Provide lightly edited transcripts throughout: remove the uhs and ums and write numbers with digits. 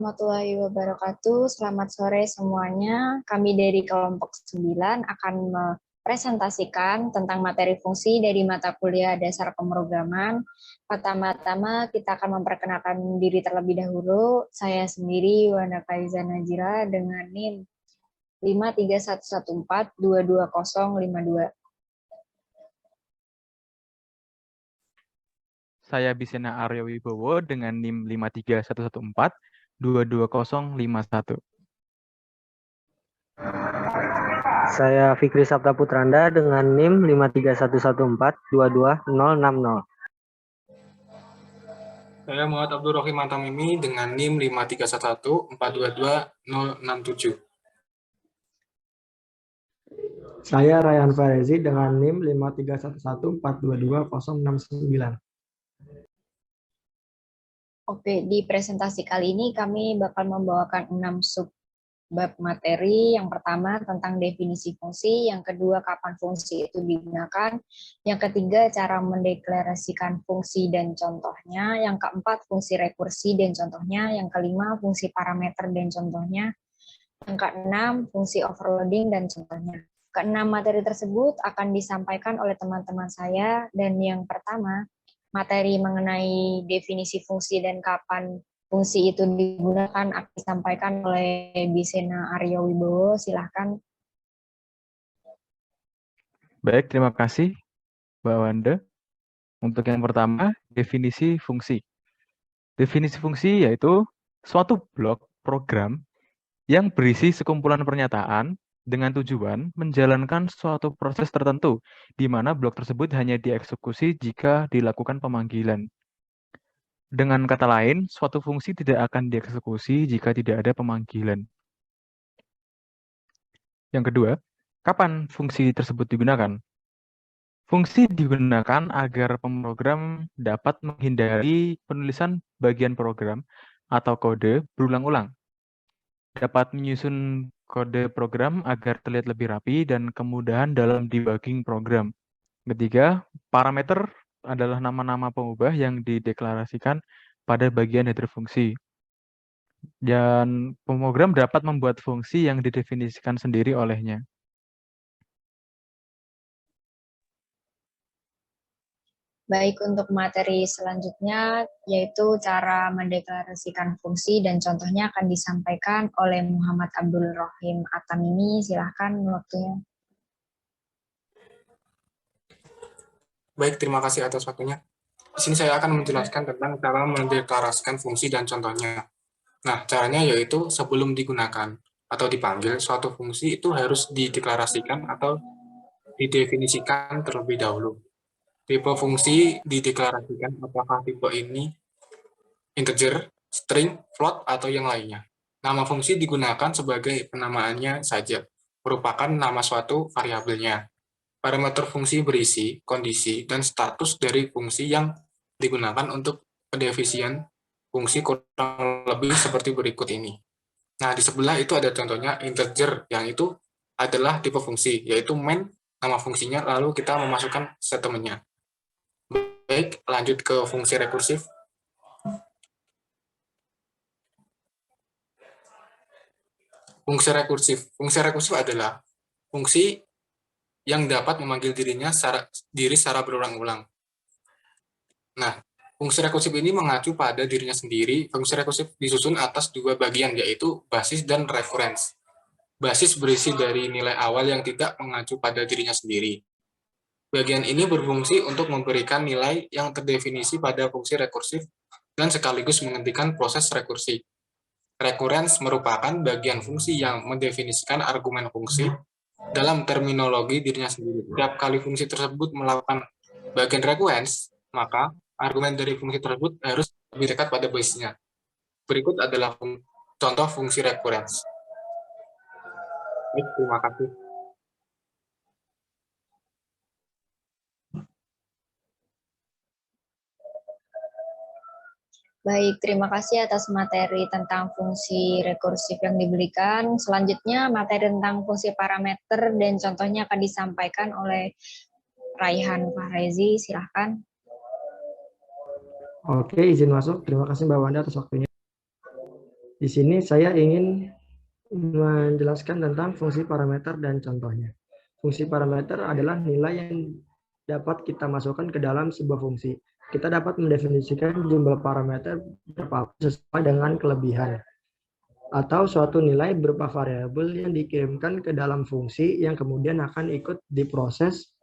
Warahmatullahi wabarakatuh. Selamat sore semuanya. Kami dari kelompok 9 akan mempresentasikan tentang materi fungsi dari mata kuliah dasar pemrograman. Pertama-tama kita akan memperkenalkan diri terlebih dahulu. Saya sendiri Wanda Faiza Najira dengan NIM 53114220052. Saya Bisena Aryo Wibowo dengan NIM 53114220051. Saya Fikri Sabta Putranda dengan NIM 53114222060. Saya Muhammad Abdul Rohim Mantamimi dengan NIM 53114222067. Saya Rayhan Farezi dengan NIM 53114220069. Oke, di presentasi kali ini kami bakal membawakan 6 subbab materi. Yang pertama tentang definisi fungsi, yang kedua kapan fungsi itu digunakan, yang ketiga cara mendeklarasikan fungsi dan contohnya, yang keempat fungsi rekursi dan contohnya, yang kelima fungsi parameter dan contohnya, yang keenam fungsi overloading dan contohnya. Keenam materi tersebut akan disampaikan oleh teman-teman saya, dan yang pertama materi mengenai definisi fungsi dan kapan fungsi itu digunakan akan disampaikan oleh Bisena Aryo Wibowo. Silahkan. Baik, terima kasih Mbak Wanda. Untuk yang pertama, definisi fungsi. Definisi fungsi yaitu suatu blok program yang berisi sekumpulan pernyataan dengan tujuan menjalankan suatu proses tertentu, di mana blok tersebut hanya dieksekusi jika dilakukan pemanggilan. Dengan kata lain, suatu fungsi tidak akan dieksekusi jika tidak ada pemanggilan. Yang kedua, kapan fungsi tersebut digunakan? Fungsi digunakan agar pemrogram dapat menghindari penulisan bagian program atau kode berulang-ulang. Dapat menyusun kode program agar terlihat lebih rapi dan kemudahan dalam debugging program. Ketiga, parameter adalah nama-nama pengubah yang dideklarasikan pada bagian header fungsi. Dan pemrogram dapat membuat fungsi yang didefinisikan sendiri olehnya. Baik, untuk materi selanjutnya yaitu cara mendeklarasikan fungsi dan contohnya akan disampaikan oleh Muhammad Abdul Rohim Atamimi. Silahkan waktunya. Baik, terima kasih atas waktunya. Di sini saya akan menjelaskan tentang cara mendeklarasikan fungsi dan contohnya. Nah, caranya yaitu sebelum digunakan atau dipanggil, suatu fungsi itu harus dideklarasikan atau didefinisikan terlebih dahulu. Tipe fungsi dideklarasikan apakah tipe ini integer, string, float, atau yang lainnya. Nama fungsi digunakan sebagai penamaannya saja, merupakan nama suatu variabelnya. Parameter fungsi berisi, kondisi, dan status dari fungsi yang digunakan untuk pendefinisian fungsi kurang lebih seperti berikut ini. Nah, di sebelah itu ada contohnya integer, yang itu adalah tipe fungsi, yaitu main, nama fungsinya, lalu kita memasukkan statementnya. Baik, lanjut ke fungsi rekursif. Fungsi rekursif adalah fungsi yang dapat memanggil diri secara berulang-ulang. Nah, fungsi rekursif ini mengacu pada dirinya sendiri. Fungsi rekursif disusun atas dua bagian, yaitu basis dan reference. Basis berisi dari nilai awal yang tidak mengacu pada dirinya sendiri. Bagian ini berfungsi untuk memberikan nilai yang terdefinisi pada fungsi rekursif dan sekaligus menghentikan proses rekursi. Recurrence merupakan bagian fungsi yang mendefinisikan argumen fungsi dalam terminologi dirinya sendiri. Setiap kali fungsi tersebut melakukan bagian recurrence, maka argumen dari fungsi tersebut harus lebih dekat pada base-nya. Berikut adalah contoh fungsi recurrence. Baik, terima kasih. Baik, terima kasih atas materi tentang fungsi rekursif yang diberikan. Selanjutnya, materi tentang fungsi parameter dan contohnya akan disampaikan oleh Rayhan Farezi. Silahkan. Oke, izin masuk. Terima kasih Mbak Wanda atas waktunya. Di sini saya ingin menjelaskan tentang fungsi parameter dan contohnya. Fungsi parameter adalah nilai yang dapat kita masukkan ke dalam sebuah fungsi. Kita dapat mendefinisikan jumlah parameter sesuai dengan kelebihan, atau suatu nilai berupa variabel yang dikirimkan ke dalam fungsi yang kemudian akan ikut diproses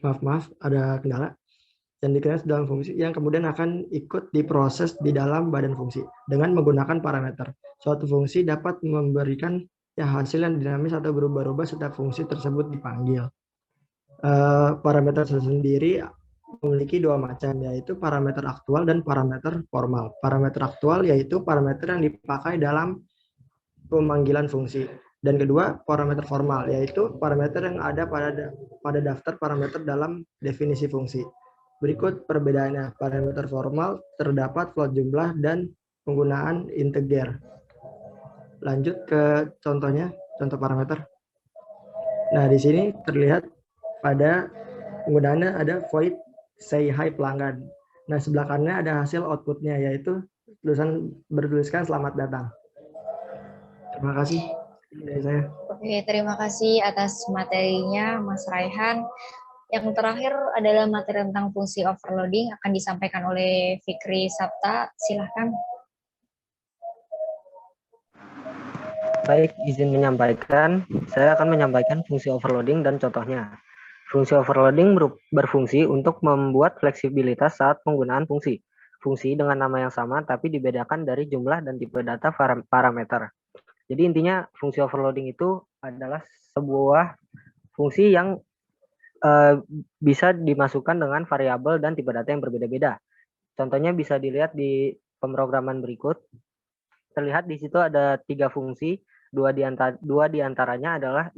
maaf ada kendala, dan dikirimkan dalam fungsi yang kemudian akan ikut diproses di dalam badan fungsi dengan menggunakan parameter. Suatu fungsi dapat memberikan hasil yang dinamis atau berubah-ubah setiap fungsi tersebut dipanggil. Parameter sendiri memiliki dua macam, yaitu parameter aktual dan parameter formal. Parameter aktual yaitu parameter yang dipakai dalam pemanggilan fungsi. Dan kedua, parameter formal, yaitu parameter yang ada pada daftar parameter dalam definisi fungsi. Berikut perbedaannya. Parameter formal terdapat float jumlah dan penggunaan integer. Lanjut ke contohnya, contoh parameter. Nah, di sini terlihat pada penggunaannya ada void say hi pelanggan. Nah, sebelah kanannya ada hasil outputnya, yaitu bertuliskan selamat datang. Terima kasih dari saya. Oke, terima kasih atas materinya, Mas Raihan. Yang terakhir adalah materi tentang fungsi overloading, akan disampaikan oleh Fikri Sapta. Silahkan. Baik, izin menyampaikan. Saya akan menyampaikan fungsi overloading dan contohnya. Fungsi overloading berfungsi untuk membuat fleksibilitas saat penggunaan fungsi. Fungsi dengan nama yang sama tapi dibedakan dari jumlah dan tipe data parameter. Jadi intinya fungsi overloading itu adalah sebuah fungsi yang bisa dimasukkan dengan variabel dan tipe data yang berbeda-beda. Contohnya bisa dilihat di pemrograman berikut. Terlihat di situ ada 3 fungsi, dua di antaranya adalah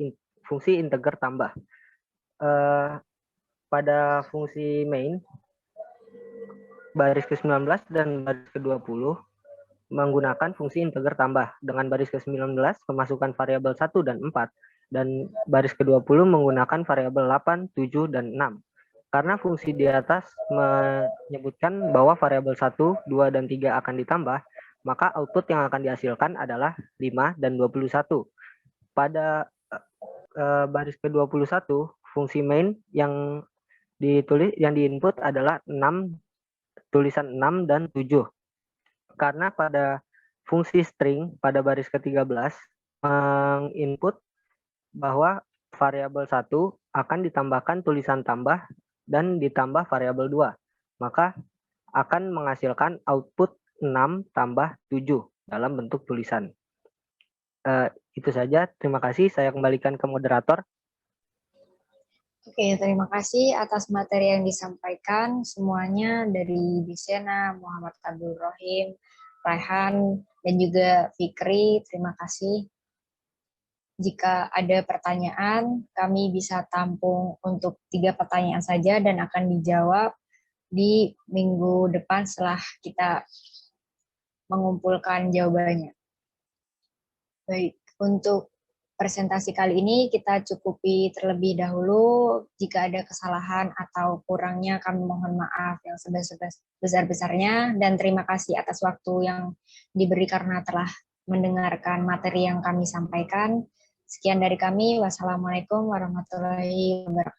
fungsi integer tambah. Pada fungsi main, baris ke-19 dan baris ke-20 menggunakan fungsi integer tambah. Dengan baris ke-19 memasukkan variabel 1 dan 4, dan baris ke-20 menggunakan variabel 8, 7, dan 6. Karena fungsi di atas menyebutkan bahwa variabel 1, 2, dan 3 akan ditambah, maka output yang akan dihasilkan adalah 5 dan 21. Pada baris ke-21, fungsi main yang diinput adalah 6, tulisan 6 dan 7. Karena pada fungsi string pada baris ke-13 menginput bahwa variabel 1 akan ditambahkan tulisan tambah dan ditambah variabel 2. Maka akan menghasilkan output 6 tambah 7 dalam bentuk tulisan. Itu saja. Terima kasih. Saya kembalikan ke moderator. Oke, terima kasih atas materi yang disampaikan semuanya dari Bisena, Muhammad Abdul Rohim, Raihan, dan juga Fikri. Terima kasih. Jika ada pertanyaan, kami bisa tampung untuk 3 pertanyaan saja dan akan dijawab di minggu depan setelah kita mengumpulkan jawabannya. Baik, untuk presentasi kali ini kita cukupi terlebih dahulu. Jika ada kesalahan atau kurangnya kami mohon maaf yang sebesar-besarnya, dan terima kasih atas waktu yang diberi karena telah mendengarkan materi yang kami sampaikan. Sekian dari kami. Wassalamualaikum warahmatullahi wabarakatuh.